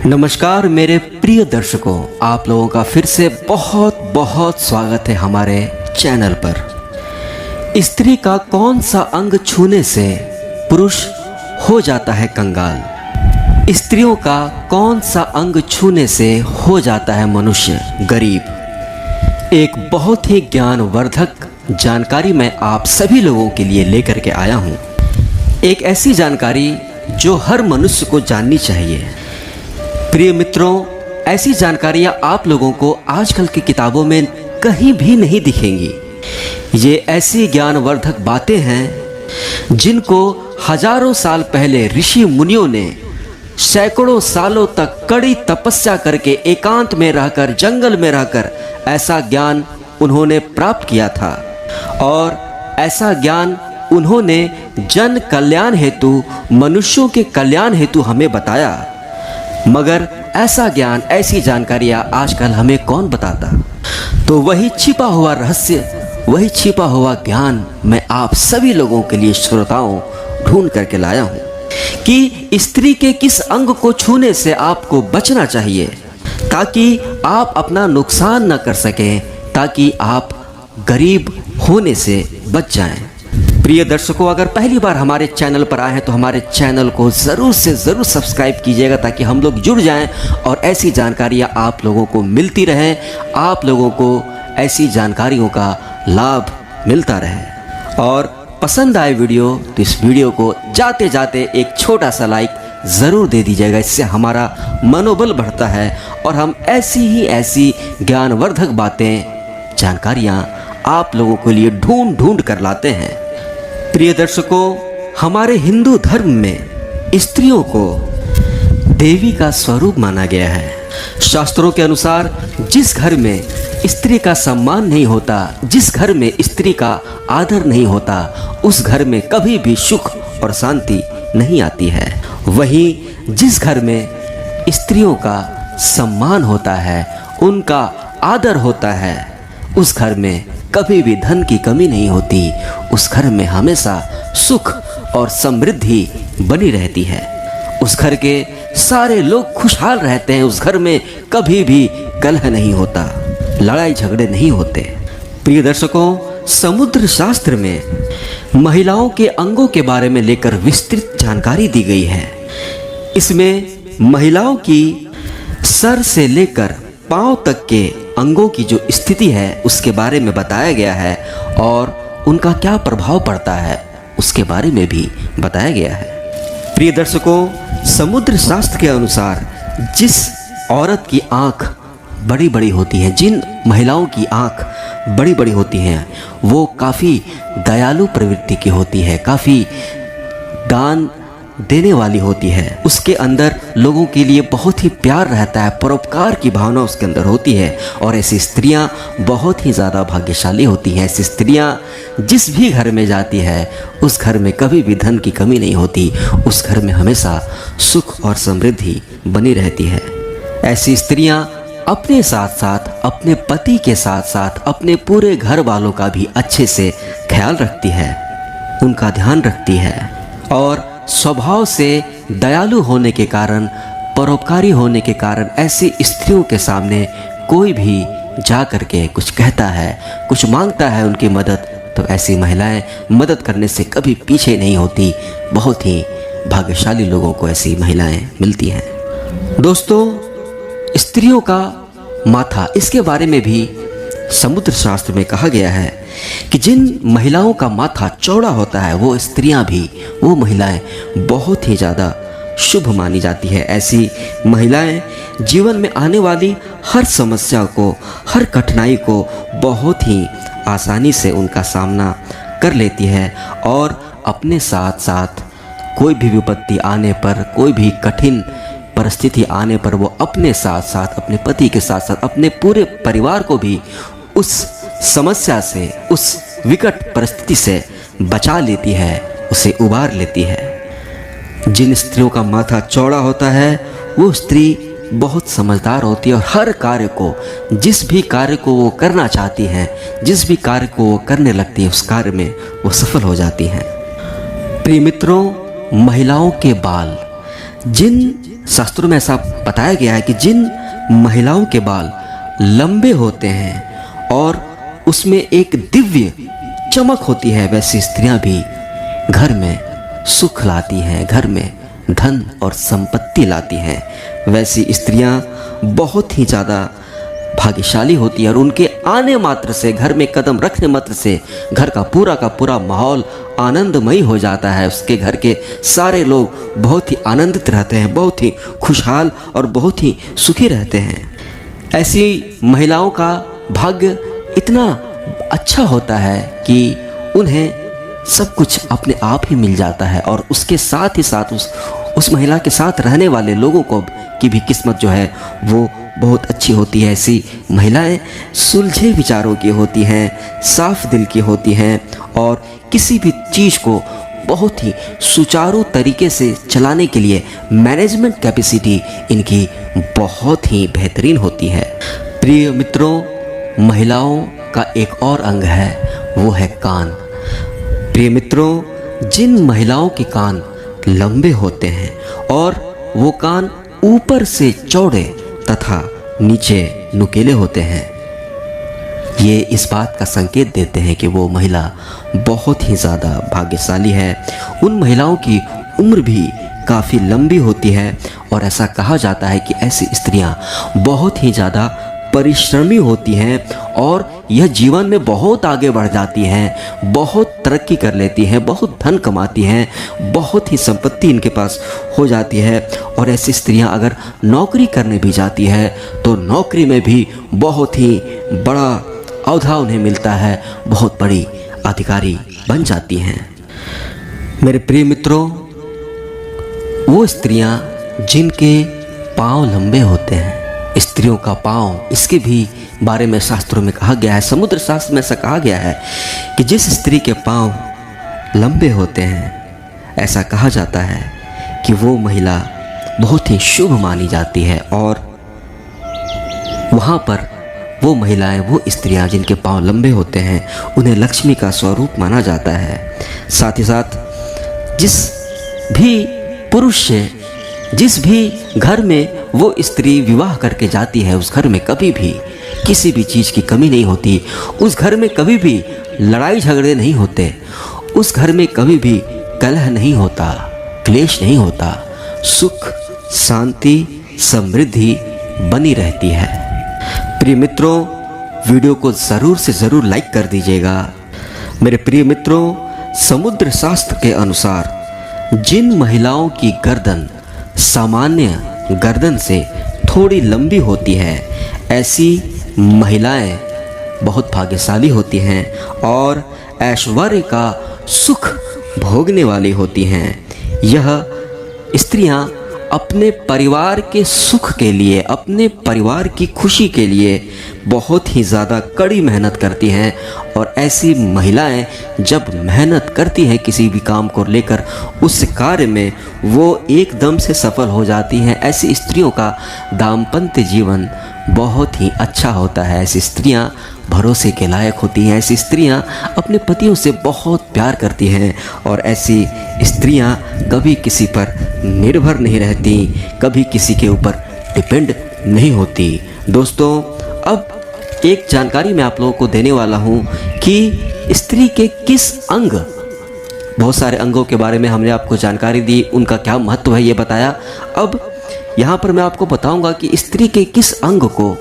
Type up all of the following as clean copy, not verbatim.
नमस्कार मेरे प्रिय दर्शकों, आप लोगों का फिर से बहुत बहुत स्वागत है हमारे चैनल पर। स्त्री का कौन सा अंग छूने से पुरुष हो जाता है कंगाल? स्त्रियों का कौन सा अंग छूने से हो जाता है मनुष्य गरीब? एक बहुत ही ज्ञानवर्धक जानकारी मैं आप सभी लोगों के लिए लेकर के आया हूँ। एक ऐसी जानकारी जो हर मनुष्य को जाननी चाहिए। प्रिय मित्रों, ऐसी जानकारियाँ आप लोगों को आजकल की किताबों में कहीं भी नहीं दिखेंगी। ये ऐसी ज्ञानवर्धक बातें हैं जिनको हजारों साल पहले ऋषि मुनियों ने सैकड़ों सालों तक कड़ी तपस्या करके एकांत में रहकर, जंगल में रहकर ऐसा ज्ञान उन्होंने प्राप्त किया था। और ऐसा ज्ञान उन्होंने जन कल्याण हेतु, मनुष्यों के कल्याण हेतु हमें बताया। मगर ऐसा ज्ञान, ऐसी जानकारियाँ आजकल हमें कौन बताता? तो वही छिपा हुआ रहस्य, वही छिपा हुआ ज्ञान मैं आप सभी लोगों के लिए, श्रोताओं, ढूंढ करके लाया हूँ कि स्त्री के किस अंग को छूने से आपको बचना चाहिए ताकि आप अपना नुकसान न कर सकें, ताकि आप गरीब होने से बच जाएं। प्रिय दर्शकों, अगर पहली बार हमारे चैनल पर आए हैं तो हमारे चैनल को ज़रूर से ज़रूर सब्सक्राइब कीजिएगा ताकि हम लोग जुड़ जाएं और ऐसी जानकारियां आप लोगों को मिलती रहें, आप लोगों को ऐसी जानकारियों का लाभ मिलता रहे। और पसंद आए वीडियो तो इस वीडियो को जाते जाते एक छोटा सा लाइक ज़रूर दे दीजिएगा। इससे हमारा मनोबल बढ़ता है और हम ऐसी ज्ञानवर्धक बातें, जानकारियाँ आप लोगों के लिए ढूंढ ढूंढ कर लाते हैं। प्रिय दर्शकों, हमारे हिंदू धर्म में स्त्रियों को देवी का स्वरूप माना गया है। शास्त्रों के अनुसार जिस घर में स्त्री का सम्मान नहीं होता, जिस घर में स्त्री का आदर नहीं होता, उस घर में कभी भी सुख और शांति नहीं आती है। वहीं जिस घर में स्त्रियों का सम्मान होता है, उनका आदर होता है, उस घर में कभी भी धन की कमी नहीं होती। उस घर में हमेशा सुख और समृद्धि बनी रहती है। उस घर के सारे लोग खुशहाल रहते हैं। उस घर में कभी भी कलह नहीं होता, लड़ाई झगड़े नहीं होते। प्रिय दर्शकों, समुद्र शास्त्र में महिलाओं के अंगों के बारे में लेकर विस्तृत जानकारी दी गई है। इसमें महिलाओं की सर से लेकर पांव तक के अंगों की जो स्थिति है उसके बारे में बताया गया है और उनका क्या प्रभाव पड़ता है उसके बारे में भी बताया गया है। प्रिय दर्शकों, समुद्र शास्त्र के अनुसार जिस औरत की आंख बड़ी बड़ी होती है, जिन महिलाओं की आंख बड़ी बड़ी होती हैं, वो काफ़ी दयालु प्रवृत्ति की होती है, काफ़ी दान देने वाली होती है। उसके अंदर लोगों के लिए बहुत ही प्यार रहता है, परोपकार की भावना उसके अंदर होती है। और ऐसी स्त्रियां बहुत ही ज़्यादा भाग्यशाली होती हैं। ऐसी स्त्रियां जिस भी घर में जाती है, उस घर में कभी भी धन की कमी नहीं होती, उस घर में हमेशा सुख और समृद्धि बनी रहती है। ऐसी स्त्रियां अपने साथ साथ, अपने पति के साथ साथ, अपने पूरे घर वालों का भी अच्छे से ख्याल रखती है, उनका ध्यान रखती है। और स्वभाव से दयालु होने के कारण, परोपकारी होने के कारण ऐसी स्त्रियों के सामने कोई भी जा कर के कुछ कहता है, कुछ मांगता है उनकी मदद, तो ऐसी महिलाएं मदद करने से कभी पीछे नहीं होती। बहुत ही भाग्यशाली लोगों को ऐसी महिलाएं मिलती हैं। दोस्तों, स्त्रियों का माथा, इसके बारे में भी समुद्र शास्त्र में कहा गया है कि जिन महिलाओं का माथा चौड़ा होता है, वो स्त्रियां भी, वो महिलाएं बहुत ही ज़्यादा शुभ मानी जाती है। ऐसी महिलाएं जीवन में आने वाली हर समस्या को, हर कठिनाई को बहुत ही आसानी से उनका सामना कर लेती है और अपने साथ साथ कोई भी विपत्ति आने पर, कोई भी कठिन परिस्थिति आने पर वो अपने साथ साथ, अपने पति के साथ साथ अपने पूरे परिवार को भी उस समस्या से, उस विकट परिस्थिति से बचा लेती है, उसे उबार लेती है। जिन स्त्रियों का माथा चौड़ा होता है, वो स्त्री बहुत समझदार होती है और हर कार्य को, जिस भी कार्य को वो करना चाहती हैं, जिस भी कार्य को वो करने लगती है, उस कार्य में वो सफल हो जाती हैं। प्रिय मित्रों, महिलाओं के बाल, जिन शास्त्रों में ऐसा बताया गया है कि जिन महिलाओं के बाल लंबे होते हैं और उसमें एक दिव्य चमक होती है, वैसी स्त्रियां भी घर में सुख लाती हैं, घर में धन और संपत्ति लाती हैं। वैसी स्त्रियां बहुत ही ज़्यादा भाग्यशाली होती है और उनके आने मात्र से, घर में कदम रखने मात्र से घर का पूरा माहौल आनंदमयी हो जाता है। उसके घर के सारे लोग बहुत ही आनंदित रहते हैं, बहुत ही खुशहाल और बहुत ही सुखी रहते हैं। ऐसी महिलाओं का भाग्य इतना अच्छा होता है कि उन्हें सब कुछ अपने आप ही मिल जाता है और उसके साथ ही साथ उस महिला के साथ रहने वाले लोगों को की भी किस्मत जो है वो बहुत अच्छी होती है। ऐसी महिलाएं सुलझे विचारों की होती हैं, साफ दिल की होती हैं और किसी भी चीज़ को बहुत ही सुचारू तरीके से चलाने के लिए मैनेजमेंट कैपेसिटी इनकी बहुत ही बेहतरीन होती है। प्रिय मित्रों, महिलाओं का एक और अंग है, वो है कान। प्रिय मित्रों, जिन महिलाओं के कान लंबे होते हैं और वो कान ऊपर से चौड़े तथा नीचे नुकीले होते हैं, ये इस बात का संकेत देते हैं कि वो महिला बहुत ही ज़्यादा भाग्यशाली है। उन महिलाओं की उम्र भी काफ़ी लंबी होती है और ऐसा कहा जाता है कि ऐसी स्त्रियां बहुत ही ज़्यादा परिश्रमी होती हैं और यह जीवन में बहुत आगे बढ़ जाती हैं, बहुत तरक्की कर लेती हैं, बहुत धन कमाती हैं, बहुत ही संपत्ति इनके पास हो जाती है। और ऐसी स्त्रियां अगर नौकरी करने भी जाती है तो नौकरी में भी बहुत ही बड़ा औहदा उन्हें मिलता है, बहुत बड़ी अधिकारी बन जाती हैं। मेरे प्रिय मित्रों, वो स्त्रियां जिनके पाँव लंबे होते हैं, स्त्रियों का पाँव, इसके भी बारे में शास्त्रों में कहा गया है, समुद्र शास्त्र में ऐसा कहा गया है कि जिस स्त्री के पाँव लंबे होते हैं, ऐसा कहा जाता है कि वो महिला बहुत ही शुभ मानी जाती है और वहाँ पर वो महिलाएं, वो स्त्रियां जिनके पाँव लंबे होते हैं, उन्हें लक्ष्मी का स्वरूप माना जाता है। साथ ही साथ जिस भी पुरुष से, जिस भी घर में वो स्त्री विवाह करके जाती है, उस घर में कभी भी किसी भी चीज़ की कमी नहीं होती, उस घर में कभी भी लड़ाई झगड़े नहीं होते, उस घर में कभी भी कलह नहीं होता, क्लेश नहीं होता, सुख शांति समृद्धि बनी रहती है। प्रिय मित्रों, वीडियो को ज़रूर से ज़रूर लाइक कर दीजिएगा। मेरे प्रिय मित्रों, समुद्र शास्त्र के अनुसार जिन महिलाओं की गर्दन सामान्य गर्दन से थोड़ी लंबी होती है, ऐसी महिलाएं बहुत भाग्यशाली होती हैं और ऐश्वर्य का सुख भोगने वाली होती हैं। यह स्त्रियां अपने परिवार के सुख के लिए, अपने परिवार की खुशी के लिए बहुत ही ज़्यादा कड़ी मेहनत करती हैं और ऐसी महिलाएं जब मेहनत करती हैं किसी भी काम को लेकर, उस कार्य में वो एकदम से सफल हो जाती हैं। ऐसी स्त्रियों का दाम्पत्य जीवन बहुत ही अच्छा होता है। ऐसी स्त्रियां भरोसे के लायक होती हैं। ऐसी स्त्रियां अपने पतियों से बहुत प्यार करती हैं और ऐसी स्त्रियां कभी किसी पर निर्भर नहीं रहती, कभी किसी के ऊपर डिपेंड नहीं होती। दोस्तों, अब एक जानकारी मैं आप लोगों को देने वाला हूं कि स्त्री के किस अंग, बहुत सारे अंगों के बारे में हमने आपको जानकारी दी, उनका क्या महत्व है ये बताया। अब यहाँ पर मैं आपको बताऊंगा कि स्त्री के किस अंग को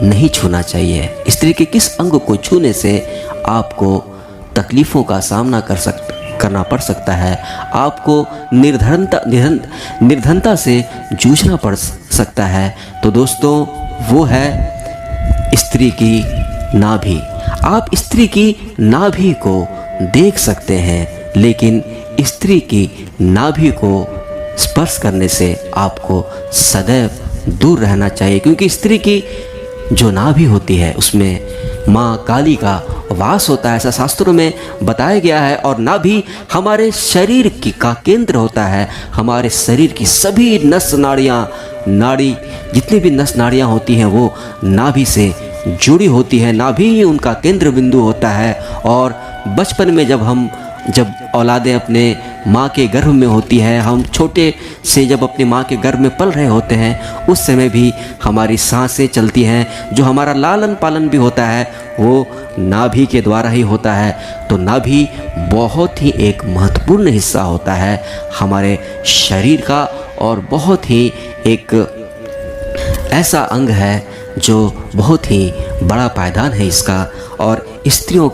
नहीं छूना चाहिए, स्त्री के किस अंग को छूने से आपको तकलीफ़ों का सामना करना पड़ सकता है, आपको निर्धनता से जूझना पड़ सकता है। तो दोस्तों, वो है स्त्री की नाभि। आप स्त्री की नाभि को देख सकते हैं, लेकिन स्त्री की नाभि को स्पर्श करने से आपको सदैव दूर रहना चाहिए, क्योंकि स्त्री की जो नाभि होती है उसमें माँ काली का वास होता है, ऐसा शास्त्रों में बताया गया है। और नाभि हमारे शरीर का केंद्र होता है। हमारे शरीर की सभी नस नाड़ी जितनी भी नस नाड़ियाँ होती हैं वो नाभि से जुड़ी होती है। नाभि ही उनका केंद्र बिंदु होता है। और बचपन में जब हम जब औलादें अपने माँ के गर्भ में होती है, हम छोटे से जब अपनी माँ के गर्भ में पल रहे होते हैं, उस समय भी हमारी सांसें चलती हैं। जो हमारा लालन पालन भी होता है वो नाभि के द्वारा ही होता है। तो नाभि बहुत ही एक महत्वपूर्ण हिस्सा होता है हमारे शरीर का, और बहुत ही एक ऐसा अंग है जो बहुत ही बड़ा पायदान है इसका। और स्त्रियों